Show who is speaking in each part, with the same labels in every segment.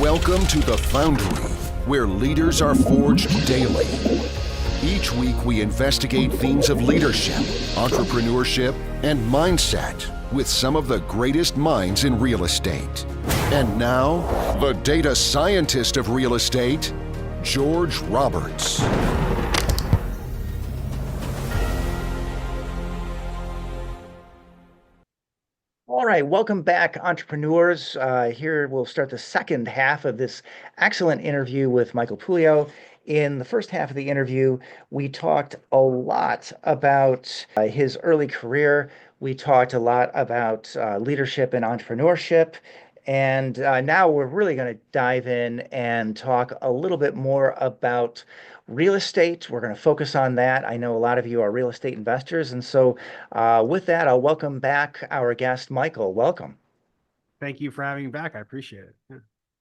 Speaker 1: Welcome to The Foundry, where leaders are forged daily. Each week we investigate themes of leadership, entrepreneurship, and mindset with some of the greatest minds in real estate. And now, the data scientist of real estate, George Roberts.
Speaker 2: All right, welcome back, entrepreneurs. Here we'll start the second half of this excellent interview with Michael Pouliot. In the first half of the interview, we talked a lot about his early career. We talked a lot about leadership and entrepreneurship. And now we're really going to dive in and talk a little bit more about real estate. We're going to focus on that. I know a lot of you are real estate investors. And so with that, I'll welcome back our guest, Michael. Welcome.
Speaker 3: Thank you for having me back. I appreciate it.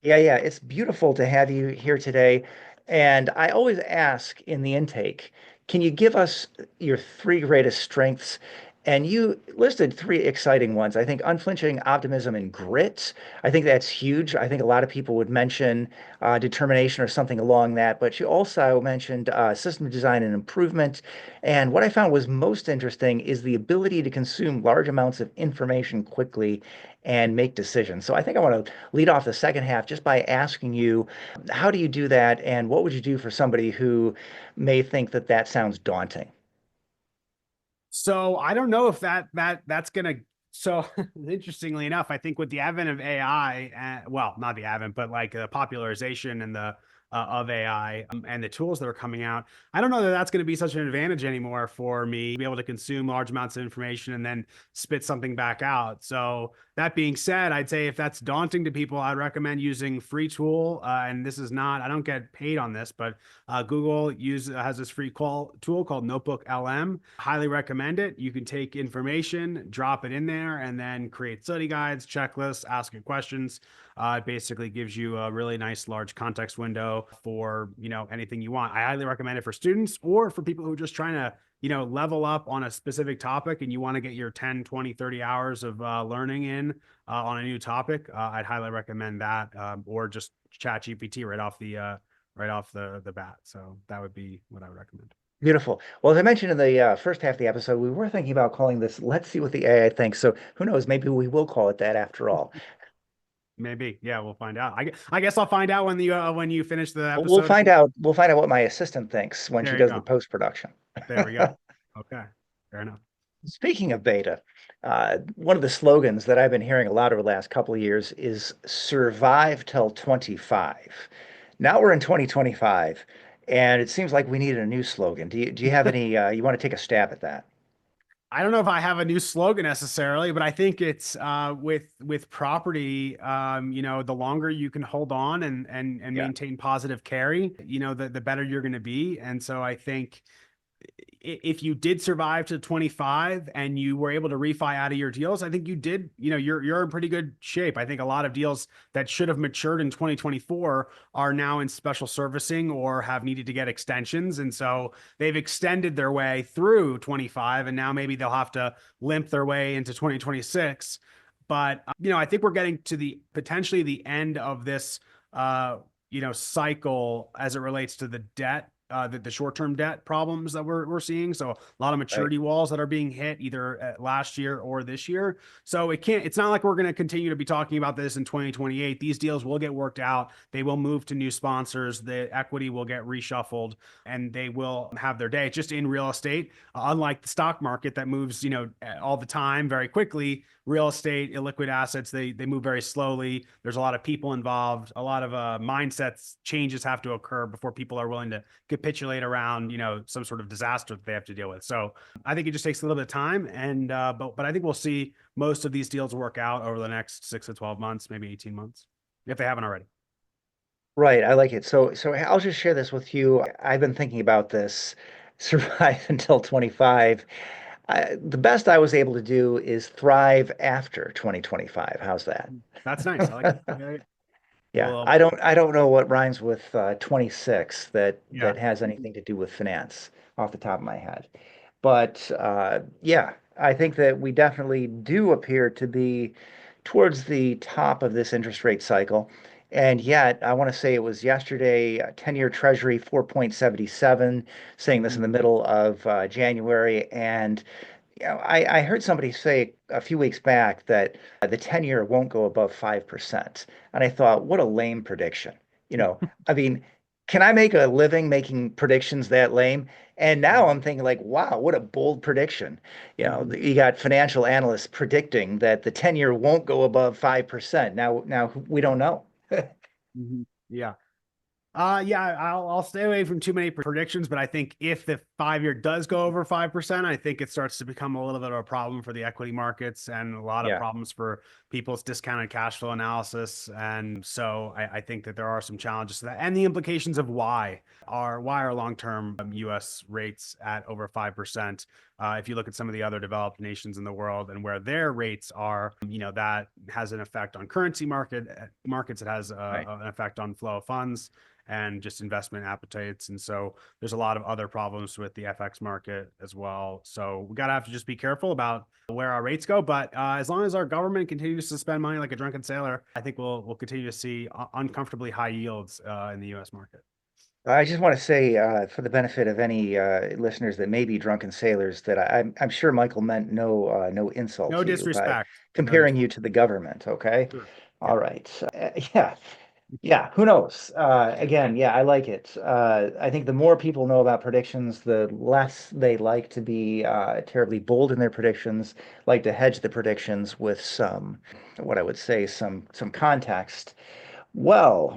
Speaker 2: Yeah. It's beautiful to have you here today. And I always ask in the intake, can you give us your three greatest strengths? And you listed three exciting ones. I think unflinching optimism and grit. I think that's huge. I think a lot of people would mention determination or something along that. But you also mentioned system design and improvement. And what I found was most interesting is the ability to consume large amounts of information quickly and make decisions. So I think I want to lead off the second half just by asking you, how do you do that? And what would you do for somebody who may think that that sounds daunting?
Speaker 3: So I don't know if that's gonna. So interestingly enough, I think with the advent of AI, well, not the advent, but like the popularization and the of AI and the tools that are coming out, I don't know that that's going to be such an advantage anymore for me to be able to consume large amounts of information and then spit something back out. So that being said, I'd say if that's daunting to people, I'd recommend using free tool. And this is not, I don't get paid on this, but Google has this free tool called Notebook LM. Highly recommend it. You can take information, drop it in there, and then create study guides, checklists, ask it questions. It basically gives you a really nice large context window for, anything you want. I highly recommend it for students or for people who are just trying to, level up on a specific topic and you want to get your 10, 20, 30 hours of learning in on a new topic. I'd highly recommend that, or just chat GPT right off the bat. So that would be what I would recommend.
Speaker 2: Beautiful. Well, as I mentioned in the first half of the episode, we were thinking about calling this "Let's See What the AI Thinks." So who knows? Maybe we will call it that after all.
Speaker 3: Maybe. Yeah, we'll find out. I guess I'll find out when you finish the episode.
Speaker 2: We'll find out. We'll find out what my assistant thinks when she does the post-production.
Speaker 3: There we go. Okay, fair enough.
Speaker 2: Speaking of beta, one of the slogans that I've been hearing a lot over the last couple of years is "Survive till 25." Now we're in 2025, and it seems like we need a new slogan. Do you have any? You want to take a stab at that?
Speaker 3: I don't know if I have a new slogan necessarily, but I think it's with property, the longer you can hold on and maintain positive carry, the better you're going to be. And so I think if you did survive to 25 and you were able to refi out of your deals, I think you did, you're in pretty good shape. I think a lot of deals that should have matured in 2024 are now in special servicing or have needed to get extensions. And so they've extended their way through 25 and now maybe they'll have to limp their way into 2026. But, I think we're getting to potentially the end of this, cycle as it relates to the debt. The short-term debt problems that we're seeing. So a lot of maturity walls that are being hit either last year or this year. So it's not like we're going to continue to be talking about this in 2028. These deals will get worked out. They will move to new sponsors. The equity will get reshuffled and they will have their day. Just in real estate, unlike the stock market that moves, all the time very quickly, real estate, illiquid assets, they move very slowly. There's a lot of people involved. A lot of mindsets changes have to occur before people are willing to capitulate around, some sort of disaster that they have to deal with. So I think it just takes a little bit of time. And but I think we'll see most of these deals work out over the next 6 to 12 months, maybe 18 months, if they haven't already.
Speaker 2: Right, I like it. So I'll just share this with you. I've been thinking about this, survive until 25. The best I was able to do is thrive after 2025. How's that?
Speaker 3: That's nice. I like it.
Speaker 2: Yeah,
Speaker 3: Well,
Speaker 2: I don't know what rhymes with 26 that has anything to do with finance off the top of my head. But yeah, I think that we definitely do appear to be towards the top of this interest rate cycle. And yet, I want to say it was yesterday, 10-year Treasury 4.77, saying this in the
Speaker 3: Mhm.
Speaker 2: middle of January. And I heard somebody say a few weeks back that the 10-year won't go above 5%. And I thought, what a lame prediction. I mean, can I make a living making predictions that lame? And now I'm thinking like, wow, what a bold prediction.
Speaker 3: Mhm.
Speaker 2: You got financial analysts predicting that the 10-year won't go above 5%. Now we don't know.
Speaker 3: Mhm. Yeah. Yeah, I'll stay away from too many predictions, but I think if the 5-year does go over 5%, I think it starts to become a little bit of a problem for the equity markets and a lot of
Speaker 2: Yeah.
Speaker 3: problems for people's discounted cash flow analysis. And so I think that there are some challenges to that, and the implications of why are long-term U.S. rates at over 5%. If you look at some of the other developed nations in the world and where their rates are, that has an effect on currency markets. It has
Speaker 2: Right.
Speaker 3: an effect on flow of funds and just investment appetites. And so there's a lot of other problems with the FX market as well. So we gotta have to just be careful about where our rates go. But as long as our government continues to spend money like a drunken sailor, I think we'll continue to see uncomfortably high yields in the U.S. market.
Speaker 2: I just want to say, for the benefit of any listeners that may be drunken sailors, that I'm sure Michael meant no insult
Speaker 3: No
Speaker 2: to you by
Speaker 3: disrespect. No
Speaker 2: comparing you
Speaker 3: disrespect.
Speaker 2: to the government. Okay,
Speaker 3: Sure.
Speaker 2: all
Speaker 3: Yeah.
Speaker 2: right, yeah, yeah. Who knows? Again, yeah, I like it. I think the more people know about predictions, the less they like to be terribly bold in their predictions, like to hedge the predictions with what I would say, some context. Well.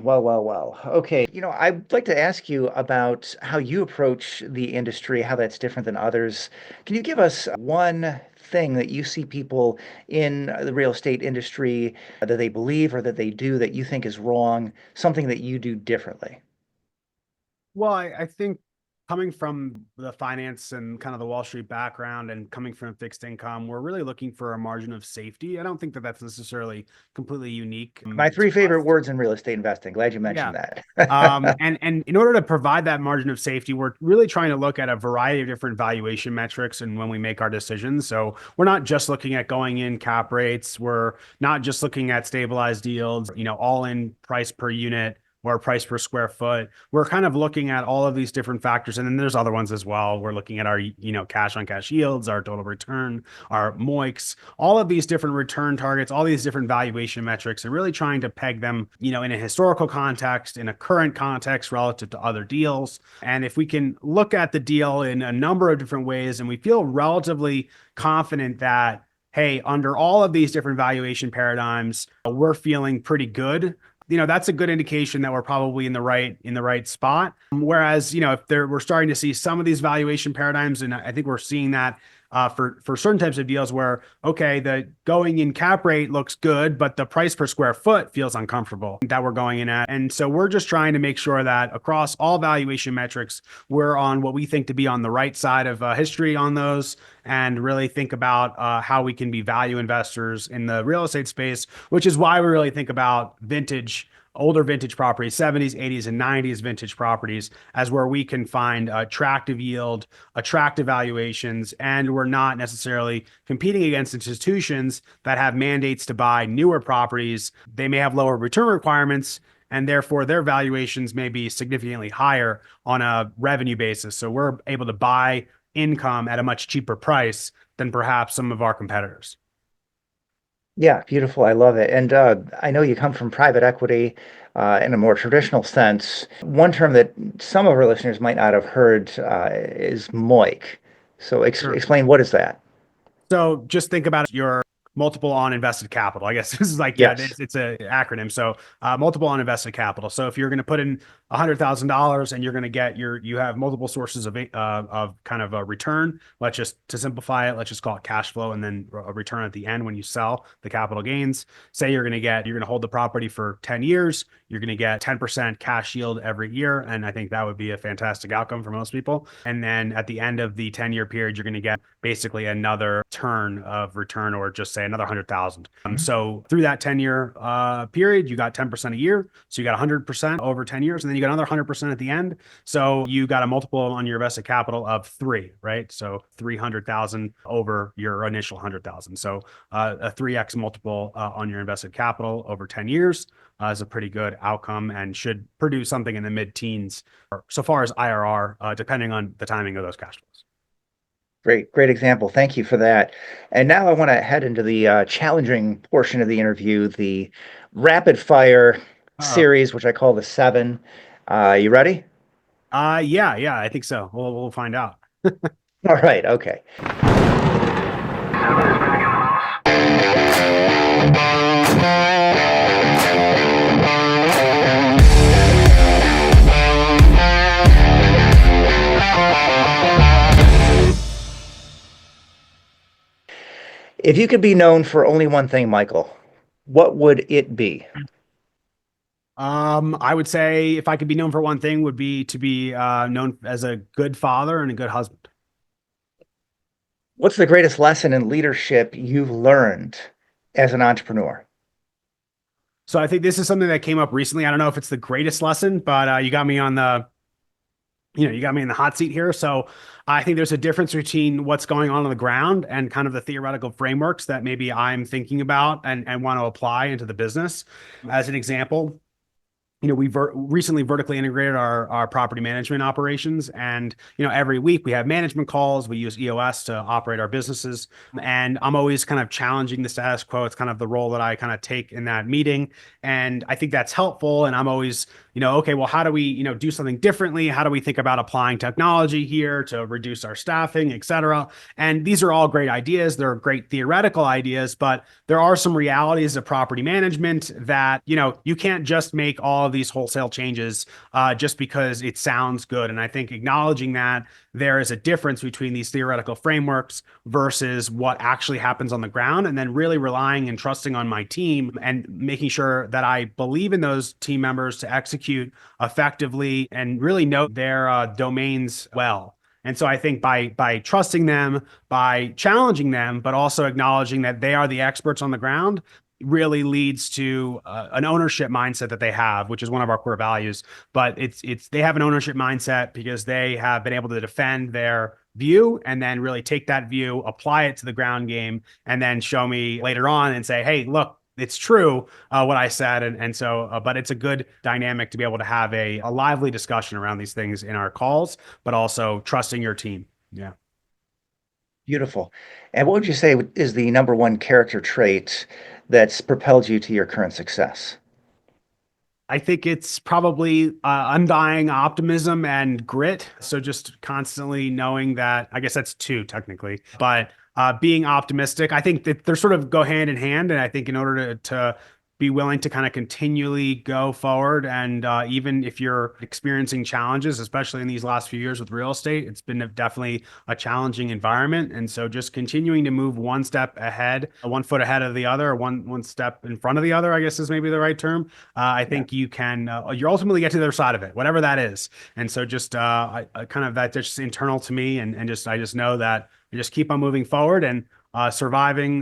Speaker 2: Okay. I'd like to ask you about how you approach the industry, how that's different than others. Can you give us one thing that you see people in the real estate industry that they believe or that they do that you think is wrong, something that you do differently?
Speaker 3: Well, I think coming from the finance and kind of the Wall Street background and coming from fixed income, we're really looking for a margin of safety. I don't think that that's necessarily completely unique
Speaker 2: My
Speaker 3: to
Speaker 2: three favorite
Speaker 3: us.
Speaker 2: words in real estate investing. Glad you
Speaker 3: Yeah.
Speaker 2: mentioned that.
Speaker 3: And in order to provide that margin of safety, we're really trying to look at a variety of different valuation metrics and when we make our decisions. So we're not just looking at going in cap rates. We're not just looking at stabilized yields, all in price per unit or price per square foot. We're kind of looking at all of these different factors. And then there's other ones as well. We're looking at our, cash on cash yields, our total return, our MOICs, all of these different return targets, all these different valuation metrics, and really trying to peg them, in a historical context, in a current context relative to other deals. And if we can look at the deal in a number of different ways and we feel relatively confident that, hey, under all of these different valuation paradigms, we're feeling pretty good, that's a good indication that we're probably in the right spot. Whereas, if we're starting to see some of these valuation paradigms, and I think we're seeing that for certain types of deals where, okay, the going in cap rate looks good, but the price per square foot feels uncomfortable that we're going in at. And so we're just trying to make sure that across all valuation metrics, we're on what we think to be on the right side of history on those, and really think about how we can be value investors in the real estate space, which is why we really think about older vintage properties, 70s, 80s, and 90s vintage properties as where we can find attractive yield, attractive valuations, and we're not necessarily competing against institutions that have mandates to buy newer properties. They may have lower return requirements, and therefore their valuations may be significantly higher on a revenue basis. So we're able to buy income at a much cheaper price than perhaps some of our competitors.
Speaker 2: Yeah, beautiful. I love it. And I know you come from private equity in a more traditional sense. One term that some of our listeners might not have heard is MOIC. So
Speaker 3: Sure.
Speaker 2: explain, what is that?
Speaker 3: So just think about your multiple on invested capital. I guess this is like, yeah,
Speaker 2: Yes.
Speaker 3: it's a acronym. So multiple on invested capital. So if you're going to put in $100,000 and you're going to get you have multiple sources of kind of a return. Let's just, to simplify it, let's just call it cash flow and then a return at the end when you sell the capital gains. Say you're going to hold the property for 10 years. You're going to get 10% cash yield every year. And I think that would be a fantastic outcome for most people. And then at the end of the 10-year period, you're going to get basically another turn of return, or just say say another 100,000. So through that 10-year period, you got 10% a year. So you got 100% over 10 years, and then you got another 100% at the end. So you got a multiple on your invested capital of 3, right? So 300,000 over your initial 100,000. So a 3x multiple on your invested capital over 10 years is a pretty good outcome and should produce something in the mid-teens so far as IRR, depending on the timing of those cash flows.
Speaker 2: Great example. Thank you for that. And now I want to head into the challenging portion of the interview, the rapid fire series, which I call the 7. You ready?
Speaker 3: Yeah, I think so. We'll find out.
Speaker 2: All right, okay. If you could be known for only one thing, Michael, what would it be?
Speaker 3: I would say if I could be known for one thing would be to be known as a good father and a good husband.
Speaker 2: What's the greatest lesson in leadership you've learned as an entrepreneur?
Speaker 3: So I think this is something that came up recently. I don't know if it's the greatest lesson, but you got me on you got me in the hot seat here. So I think there's a difference between what's going on the ground and kind of the theoretical frameworks that maybe I'm thinking about and want to apply into the business. As an example, we recently vertically integrated our property management operations. And, every week we have management calls. We use EOS to operate our businesses. And I'm always kind of challenging the status quo. It's kind of the role that I kind of take in that meeting. And I think that's helpful. And I'm always, okay, well, how do we, do something differently? How do we think about applying technology here to reduce our staffing, et cetera? And these are all great ideas. They're great theoretical ideas, but there are some realities of property management that, you can't just make all of these wholesale changes just because it sounds good. And I think acknowledging that there is a difference between these theoretical frameworks versus what actually happens on the ground, and then really relying and trusting on my team and making sure that I believe in those team members to execute effectively and really know their domains well. And so I think by trusting them, by challenging them, but also acknowledging that they are the experts on the ground, really leads to an ownership mindset that they have, which is one of our core values. But they have an ownership mindset because they have been able to defend their view and then really take that view, apply it to the ground game, and then show me later on and say, hey, look, it's true what I said. And so, but it's a good dynamic to be able to have a lively discussion around these things in our calls, but also trusting your team. Yeah.
Speaker 2: Beautiful. And what would you say is the number one character trait that's propelled you to your current success?
Speaker 3: I think it's probably undying optimism and grit. So just constantly knowing that, I guess that's 2 technically, but being optimistic, I think that they sort of go hand in hand. And I think in order to be willing to kind of continually go forward, and even if you're experiencing challenges, especially in these last few years with real estate, it's been definitely a challenging environment. And so just continuing to move one step ahead, 1 foot ahead of the other, one step in front of the other, I guess is maybe the right term. I think you can, you ultimately get to the other side of it, whatever that is. And so just kind of that's just internal to me. And I just know that I just keep on moving forward, and surviving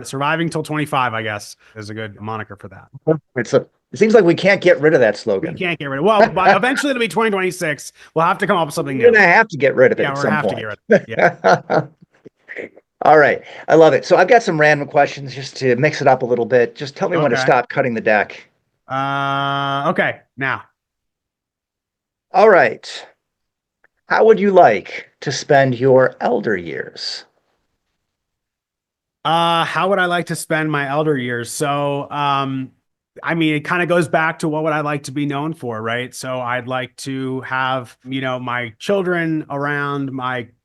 Speaker 3: till 25, I guess, is a good moniker for that.
Speaker 2: It seems like we can't get rid of that slogan.
Speaker 3: We can't get rid of it. Well, but eventually it'll be 2026. We'll have to come up with something new.
Speaker 2: We're going to have to get rid of it at some point.
Speaker 3: To get rid of it. Yeah.
Speaker 2: All right. I love it. So I've got some random questions just to mix it up a little bit. Just tell me when to stop cutting the deck.
Speaker 3: Okay. Now.
Speaker 2: All right. How would you like to spend your elder years?
Speaker 3: How would I like to spend my elder years? So, I mean, it kind of goes back to what would I like to be known for, right? So I'd like to have, my children around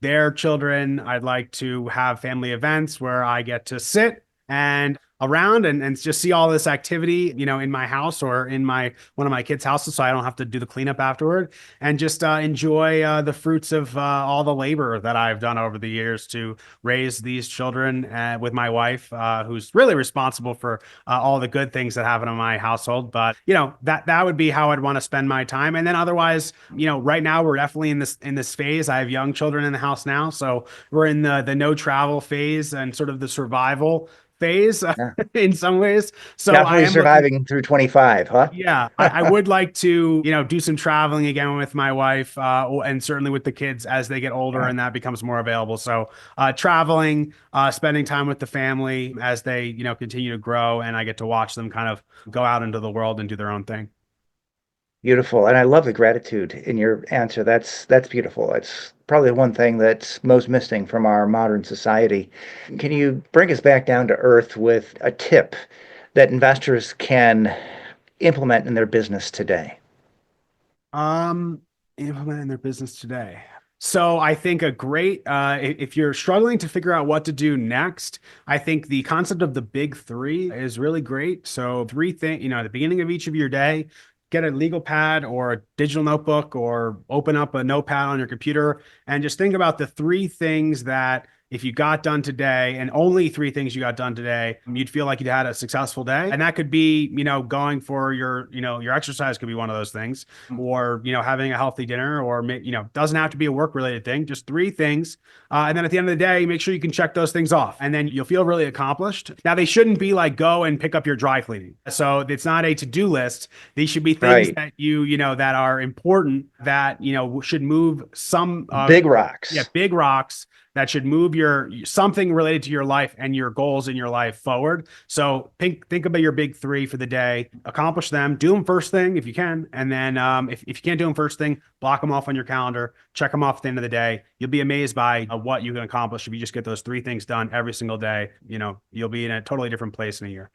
Speaker 3: their children. I'd like to have family events where I get to sit and around and just see all this activity, in my house or in one of my kids' houses, so I don't have to do the cleanup afterward, and just enjoy the fruits of all the labor that I've done over the years to raise these children with my wife, who's really responsible for all the good things that happen in my household. But that would be how I'd want to spend my time. And then otherwise, right now we're definitely in this phase. I have young children in the house now, so we're in the no travel phase and sort of the survival phase
Speaker 2: Yeah.
Speaker 3: in some ways. So I
Speaker 2: Definitely
Speaker 3: am looking.
Speaker 2: surviving through 25, huh?
Speaker 3: Yeah, I would like to, do some traveling again with my wife, and certainly with the kids as they get older
Speaker 2: Yeah.
Speaker 3: and that becomes more available. So, traveling, spending time with the family as they, continue to grow, and I get to watch them kind of go out into the world and do their own thing.
Speaker 2: Beautiful. And I love the gratitude in your answer. That's beautiful. It's probably one thing that's most missing from our modern society. Can you bring us back down to earth with a tip that investors can implement in their business today?
Speaker 3: Um, Implement in their business today. So I think a great, if you're struggling to figure out what to do next, I think the concept of the big three is really great. So three things, at the beginning of each of your day, get a legal pad or a digital notebook or open up a notepad on your computer and just think about the three things that if you got done today and only three things you got done today, you'd feel like you'd had a successful day. And that could be, going for your exercise could be one of those things, or, having a healthy dinner, or, doesn't have to be a work related thing, just three things. And then at the end of the day, make sure you can check those things off and then you'll feel really accomplished. Now, they shouldn't be like go and pick up your dry cleaning. So it's not a to-do list. These should be things
Speaker 2: Right.
Speaker 3: that that are important that, should move some,
Speaker 2: Big
Speaker 3: yeah,
Speaker 2: rocks.
Speaker 3: big rocks that should move your something related to your life and your goals in your life forward. So think about your big three for the day, accomplish them, do them first thing if you can. And then if you can't do them first thing, block them off on your calendar, check them off at the end of the day. You'll be amazed by what you can accomplish if you just get those three things done every single day. You'll be in a totally different place in a year.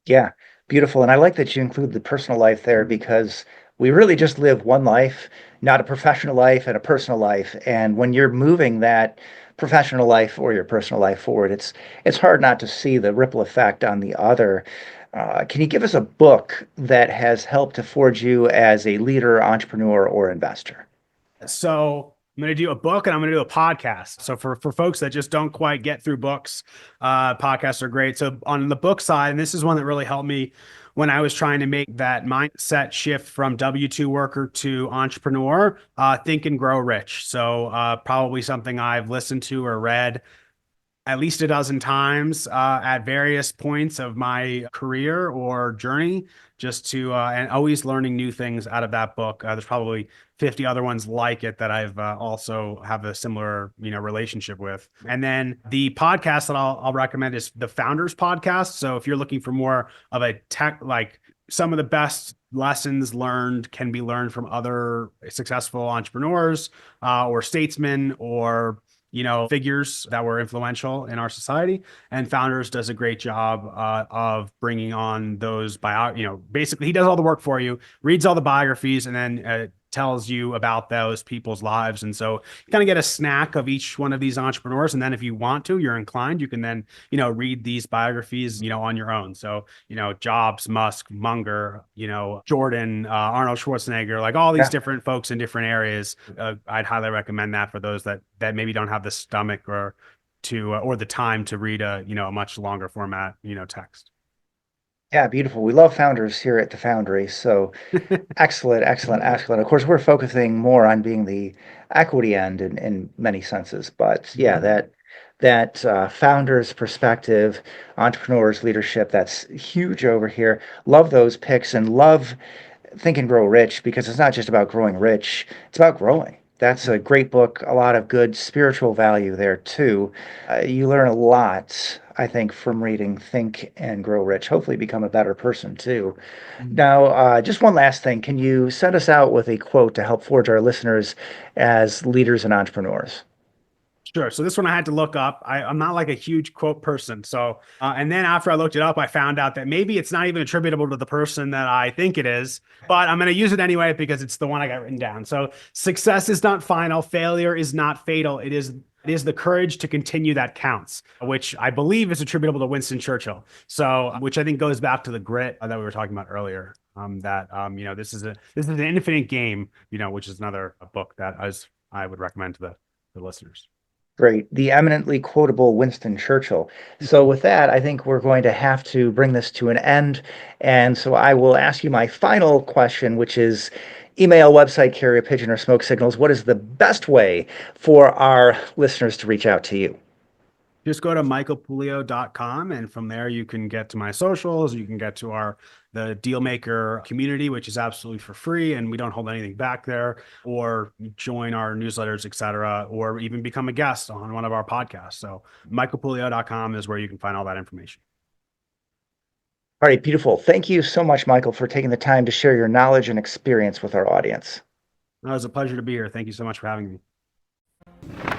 Speaker 2: Yeah, beautiful. And I like that you include the personal life there because we really just live one life, not a professional life and a personal life. And when you're moving that professional life or your personal life forward, it's hard not to see the ripple effect on the other. Can you give us a book that has helped to forge you as a leader, entrepreneur, or investor?
Speaker 3: So I'm going to do a book and I'm going to do a podcast. So for folks that just don't quite get through books, podcasts are great. So on the book side, and this is one that really helped me when I was trying to make that mindset shift from W-2 worker to entrepreneur, Think and Grow Rich. So probably something I've listened to or read at least a dozen times at various points of my career or journey, just to and always learning new things out of that book. There's probably 50 other ones like it that I've also have a similar relationship with. And then the podcast that I'll recommend is the Founders Podcast. So if you're looking for more of a tech, like some of the best lessons learned can be learned from other successful entrepreneurs or statesmen or figures that were influential in our society. And Founders does a great job of bringing on those basically he does all the work for you, reads all the biographies, and then tells you about those people's lives. And so you kind of get a snack of each one of these entrepreneurs. And then if you want to, you're inclined, you can then, read these biographies, on your own. So, Jobs, Musk, Munger, Jordan, Arnold Schwarzenegger, like all these
Speaker 2: Yeah.
Speaker 3: different folks in different areas. I'd highly recommend that for those that maybe don't have the stomach or the time to read a much longer format, text.
Speaker 2: Yeah, beautiful. We love founders here at the Foundry. So excellent, excellent, excellent. Of course, we're focusing more on being the equity end in many senses, but yeah, that founder's perspective, entrepreneurs leadership, that's huge over here. Love those picks and love Think and Grow Rich because it's not just about growing rich, it's about growing. That's a great book, a lot of good spiritual value there too. You learn a lot, I think, from reading Think and Grow Rich. Hopefully, become a better person too. Now, just one last thing. Can you send us out with a quote to help forge our listeners as leaders and entrepreneurs?
Speaker 3: Sure. So this one I had to look up. I'm not like a huge quote person. So, and then after I looked it up, I found out that maybe it's not even attributable to the person that I think it is, but I'm going to use it anyway because it's the one I got written down. So success is not final. Failure is not fatal. It is the courage to continue that counts, which I believe is attributable to Winston Churchill. So, which I think goes back to the grit that we were talking about earlier. This is an infinite game, which is another book that I would recommend to the listeners.
Speaker 2: Great. The eminently quotable Winston Churchill. So, with that, I think we're going to have to bring this to an end. And so, I will ask you my final question, which is email, website, carrier pigeon, or smoke signals. What is the best way for our listeners to reach out to you?
Speaker 3: Just go to michaelpoulio.com, and from there you can get to my socials. You can get to the Dealmaker community, which is absolutely for free, and we don't hold anything back there, or join our newsletters, etc., or even become a guest on one of our podcasts. So michaelpoulio.com is where you can find all that information.
Speaker 2: All right, beautiful. Thank you so much, Michael, for taking the time to share your knowledge and experience with our audience.
Speaker 3: It was a pleasure to be here. Thank you so much for having me.